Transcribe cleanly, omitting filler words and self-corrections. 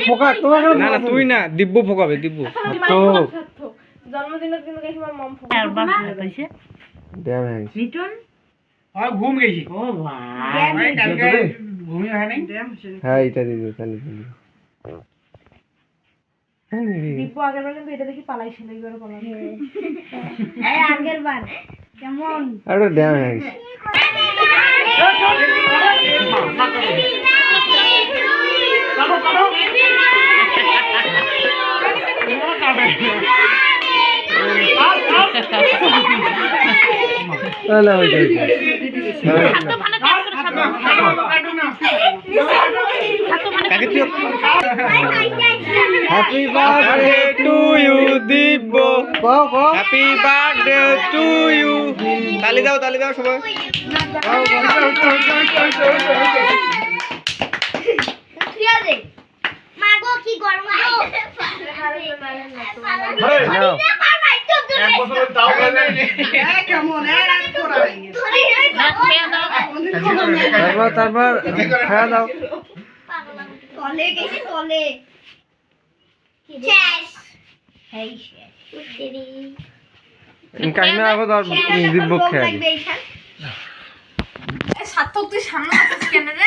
ফোকা তোমার না না তুই না দিব্য ফোকাবে দিব্য তো জন্মদিনে কিন্তু কাকিমার মম ফোকা আর বাপ কইছে ড্যামেজ রিটন আর ঘুম গেছি ও ভাই কালকে ঘুমিয়ে হয় নাই হ্যাঁ এটা দিদি তাহলে দিদি দিব্য আগের বার কিন্তু এটা দেখি পালাইছিল এইবারও পালাইছে এই আগের বার কেমন আরে ড্যামেজ তাহলে ওইটা কাকে তুই happy birthday to you Divya happy birthday to you তালি দাও সবাই মাগো কি গরম গো এক বছরের দাও কেমন তারপর খাওয়া দাও তলে গেছে তলে শেষ এই শেষ কাহিনা আবার দিব্য খেয়ে সার্থক তুই সামনে আসিস কেন রে